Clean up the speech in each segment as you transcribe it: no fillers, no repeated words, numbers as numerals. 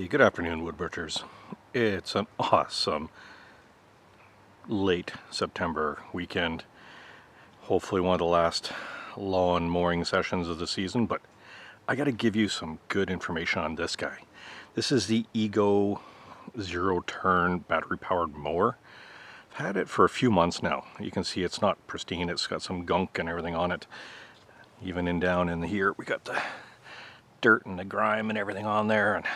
Hey, good afternoon, woodworkers. It's an awesome late September weekend. Hopefully one of the last lawn mowing sessions of the season, but I got to give you some good information on this guy. This is the Ego zero-turn battery-powered mower. I've had it for a few months now. You can see it's not pristine. It's got some gunk and everything on it. Even down in here, we got the dirt and the grime and everything on there. And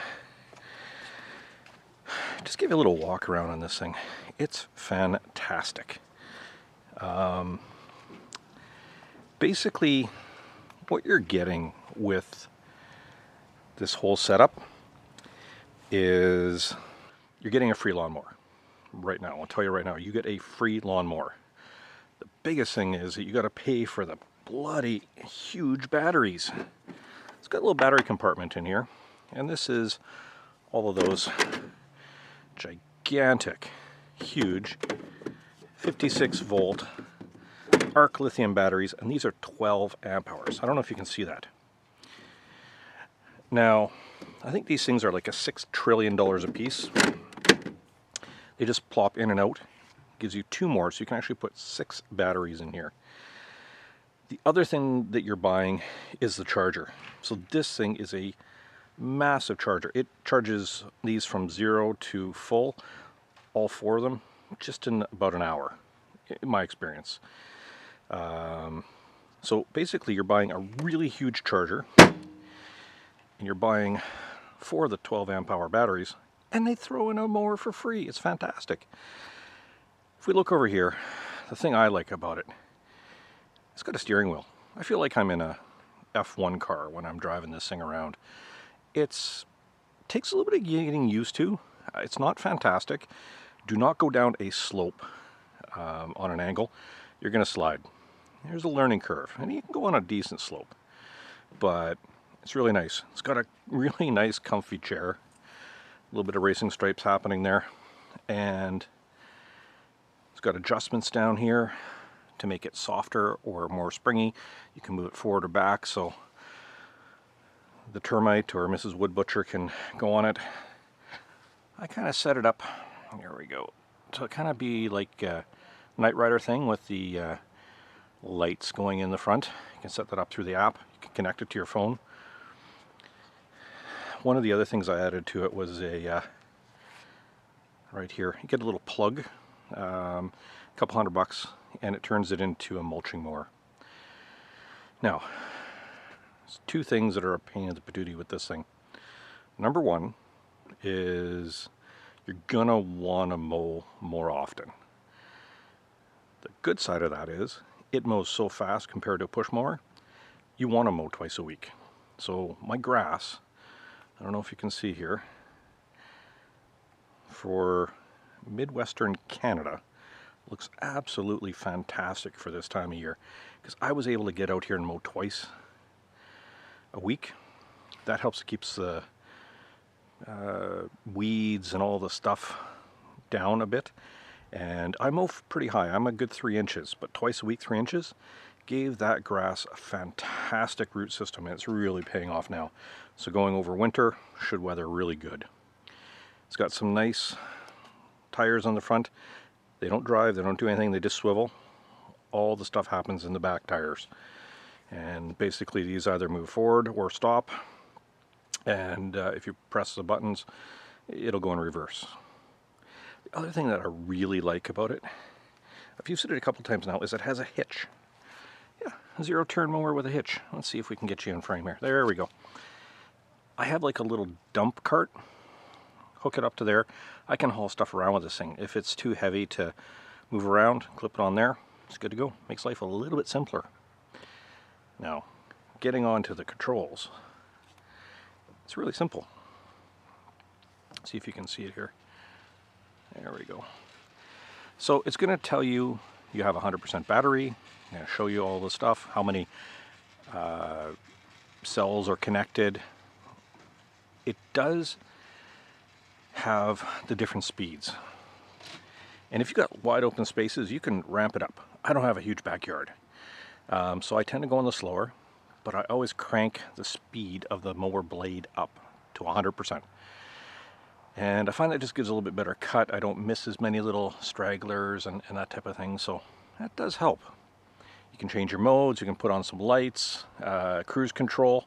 just give you a little walk around on this thing. It's fantastic. Basically, what you're getting with this whole setup is you're getting a free lawnmower right now. I'll tell you right now, you get a free lawnmower. The biggest thing is that you got to pay for the bloody huge batteries. It's got a little battery compartment in here, and this is all of those gigantic, huge 56 volt arc lithium batteries, and these are 12 amp hours. I don't know if you can see that. Now, I think these things are like $6 trillion a piece. They just plop in and out. Gives you two more, so you can actually put 6 batteries in here. The other thing that you're buying is the charger. So this thing is a massive charger. It charges these from 0 to full, all 4 of them, just in about an hour, in my experience. So basically you're buying a really huge charger, and you're buying 4 of the 12 amp hour batteries, and they throw in a mower for free. It's fantastic. If we look over here, the thing I like about it, it's got a steering wheel. I feel like I'm in a F1 car when I'm driving this thing around. It takes a little bit of getting used to. It's not fantastic. Do not go down a slope on an angle. You're going to slide. There's a learning curve, and you can go on a decent slope, but it's really nice. It's got a really nice comfy chair, a little bit of racing stripes happening there, and it's got adjustments down here to make it softer or more springy. You can move it forward or back, so the termite or Mrs. Woodbutcher can go on it. I kind of set it up, here we go, to kind of be like a Knight Rider thing with the lights going in the front. You can set that up through the app. You can connect it to your phone. One of the other things I added to it was a, right here, you get a little plug, a couple $100, and it turns it into a mulching mower. Now, there's 2 things that are a pain in the patootie with this thing. Number 1 is you're gonna want to mow more often. The good side of that is it mows so fast compared to a push mower, you want to mow twice a week. So my grass, I don't know if you can see here, for Midwestern Canada, looks absolutely fantastic for this time of year, because I was able to get out here and mow twice a week. That helps keeps the weeds and all the stuff down a bit. And I mow pretty high. I'm a good 3 inches, but twice a week, 3 inches, gave that grass a fantastic root system, and it's really paying off now. So going over winter should weather really good. It's got some nice tires on the front. They don't drive, they don't do anything, they just swivel. All the stuff happens in the back tires. And basically these either move forward or stop. And if you press the buttons, it'll go in reverse. The other thing that I really like about it, I've used it a couple times now, is it has a hitch. Yeah, a zero-turn mower with a hitch. Let's see if we can get you in frame here. There we go. I have like a little dump cart. Hook it up to there. I can haul stuff around with this thing. If it's too heavy to move around, clip it on there. It's good to go. Makes life a little bit simpler. Now, getting on to the controls. It's really simple. See if you can see it here. There we go. So it's going to tell you you have 100% battery. I'm going to show you all the stuff, how many cells are connected. It does have the different speeds. And if you've got wide open spaces, you can ramp it up. I don't have a huge backyard, so I tend to go on the slower, but I always crank the speed of the mower blade up to 100%. And I find that just gives a little bit better cut. I don't miss as many little stragglers and that type of thing, so that does help. You can change your modes, you can put on some lights, cruise control.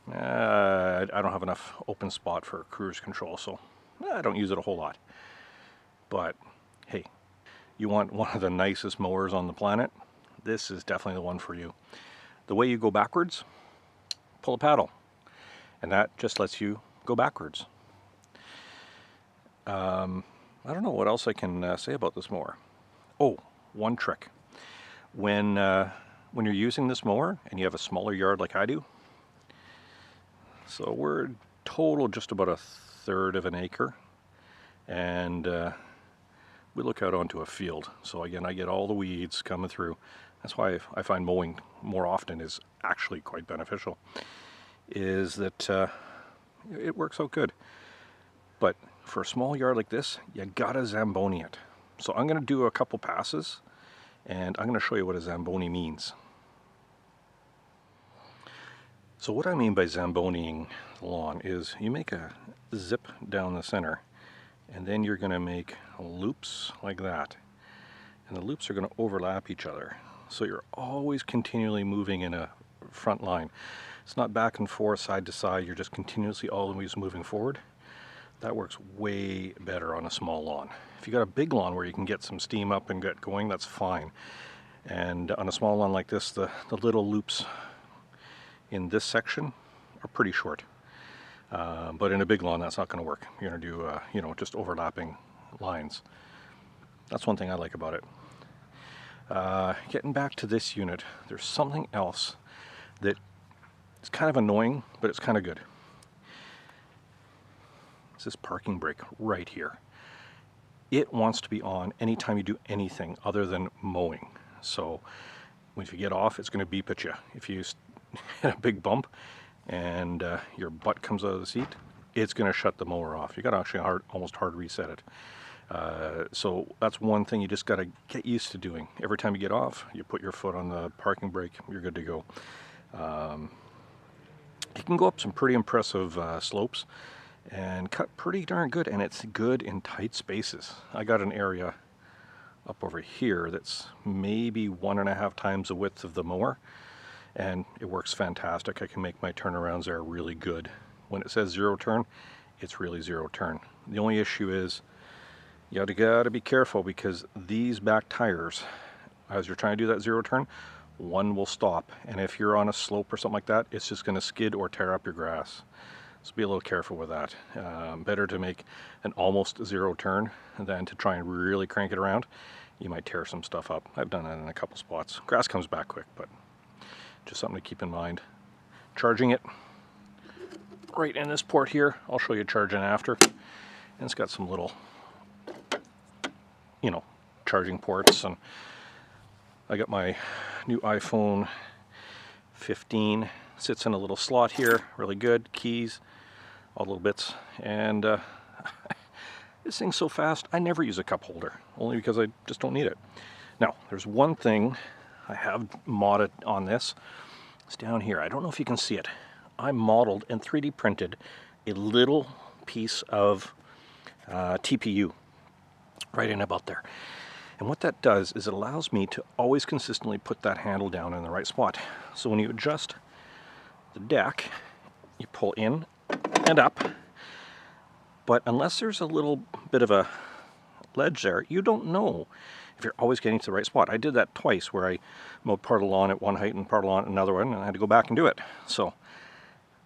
I don't have enough open spot for cruise control, so I don't use it a whole lot. But hey, you want one of the nicest mowers on the planet? This is definitely the one for you. The way you go backwards, pull a paddle, and that just lets you go backwards. I don't know what else I can say about this mower. Oh, one trick. When you're using this mower and you have a smaller yard like I do, so we're total just about 1/3 of an acre, and we look out onto a field. So again, I get all the weeds coming through. That's why I find mowing more often is actually quite beneficial, is that it works out good. But for a small yard like this, you gotta Zamboni it. So I'm gonna do a couple passes, and I'm gonna show you what a Zamboni means. So what I mean by Zamboniing the lawn is you make a zip down the center, and then you're gonna make loops like that. And the loops are gonna overlap each other. So you're always continually moving in a front line. It's not back and forth, side to side, you're just continuously always moving forward. That works way better on a small lawn. If you got a big lawn where you can get some steam up and get going, that's fine. And on a small lawn like this, the little loops in this section are pretty short. But in a big lawn, that's not going to work. You're going to do, just overlapping lines. That's one thing I like about it. Getting back to this unit, there's something else that is kind of annoying, but it's kind of good. It's this parking brake right here. It wants to be on anytime you do anything other than mowing. So if you get off, it's going to beep at you. If you hit a big bump and your butt comes out of the seat, it's going to shut the mower off. You got to actually almost hard reset it. So that's one thing you just got to get used to doing. Every time you get off, you put your foot on the parking brake, you're good to go. You can go up some pretty impressive slopes and cut pretty darn good, and it's good in tight spaces. I got an area up over here that's maybe 1.5 times the width of the mower, and it works fantastic. I can make my turnarounds there really good. When it says zero turn, it's really zero turn. The only issue is you gotta be careful, because these back tires, as you're trying to do that zero turn, one will stop, and if you're on a slope or something like that, it's just going to skid or tear up your grass. So be a little careful with that. Better to make an almost zero turn than to try and really crank it around. You might tear some stuff up. I've done that in a couple spots. Grass comes back quick, but just something to keep in mind. Charging it right in this port here. I'll show you charging after. And it's got some little, charging ports. And I got my new iPhone 15. Sits in a little slot here, really good. Keys, all little bits. And this thing's so fast, I never use a cup holder, only because I just don't need it. Now, there's one thing I have modded on this. It's down here. I don't know if you can see it. I modeled and 3D printed a little piece of TPU right in about there. And what that does is it allows me to always consistently put that handle down in the right spot. So when you adjust the deck, you pull in and up, but unless there's a little bit of a ledge there, you don't know if you're always getting to the right spot. I did that twice, where I mowed part of the lawn at one height and part of the lawn at another one, and I had to go back and do it. So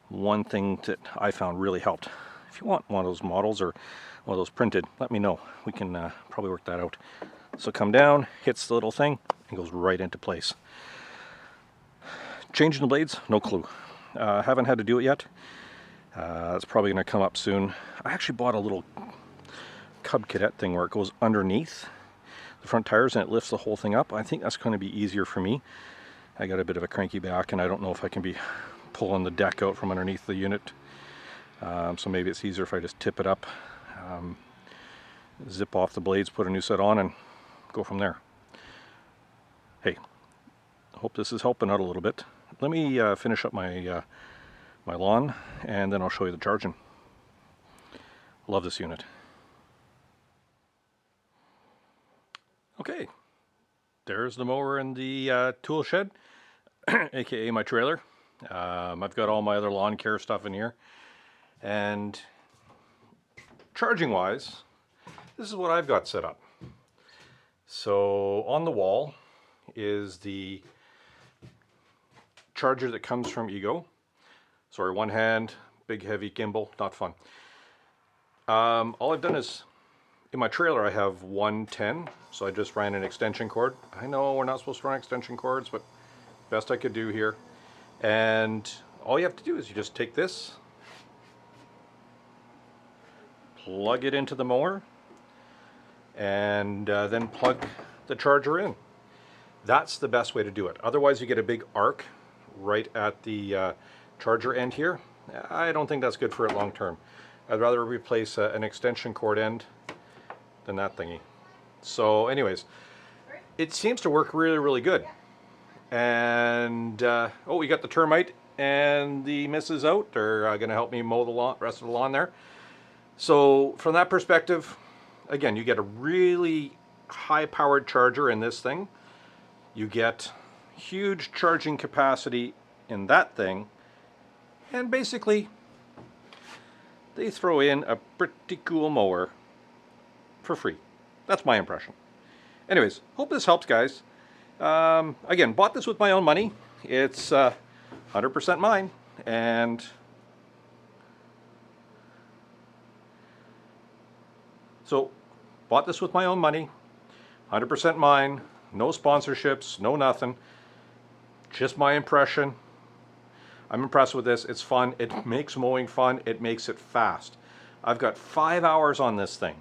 one thing that I found really helped. If you want one of those models or one of those printed, let me know. We can probably work that out. So come down, hits the little thing, and goes right into place. Changing the blades, no clue. Haven't had to do it yet. It's probably going to come up soon. I actually bought a little Cub Cadet thing where it goes underneath the front tires and it lifts the whole thing up. I think that's going to be easier for me. I got a bit of a cranky back, and I don't know if I can be pulling the deck out from underneath the unit. So maybe it's easier if I just tip it up, zip off the blades, put a new set on, and go from there. Hey, hope this is helping out a little bit. Let me finish up my my lawn, and then I'll show you the charging. Love this unit. Okay, there's the mower in the tool shed, aka my trailer. I've got all my other lawn care stuff in here. And charging wise, this is what I've got set up. So on the wall is the charger that comes from Ego. Sorry, one hand, big heavy gimbal, not fun. All I've done is, in my trailer I have 110, so I just ran an extension cord. I know we're not supposed to run extension cords, but best I could do here. And all you have to do is you just take this, plug it into the mower, and then plug the charger in. That's the best way to do it. Otherwise you get a big arc right at the charger end here. I don't think that's good for it long term. I'd rather replace an extension cord end than that thingy. So anyways, it seems to work really, really good. And oh, we got the termite and the missus out. They're going to help me mow the lawn, rest of the lawn there. So from that perspective, again, you get a really high-powered charger in this thing. You get huge charging capacity in that thing. And basically, they throw in a pretty cool mower for free. That's my impression. Anyways, hope this helps, guys. Again, bought this with my own money. It's 100% mine. And so, bought this with my own money. 100% mine. No sponsorships, no nothing. Just my impression. I'm impressed with this. It's fun. It makes mowing fun. It makes it fast. I've got 5 hours on this thing.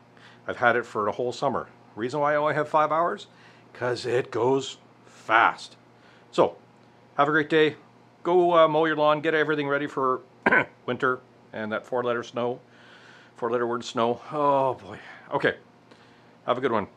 I've had it for the whole summer. Reason why I only have 5 hours? Because it goes fast. So, have a great day. Go mow your lawn. Get everything ready for winter and that 4-letter word snow. Oh boy. Okay. Have a good one.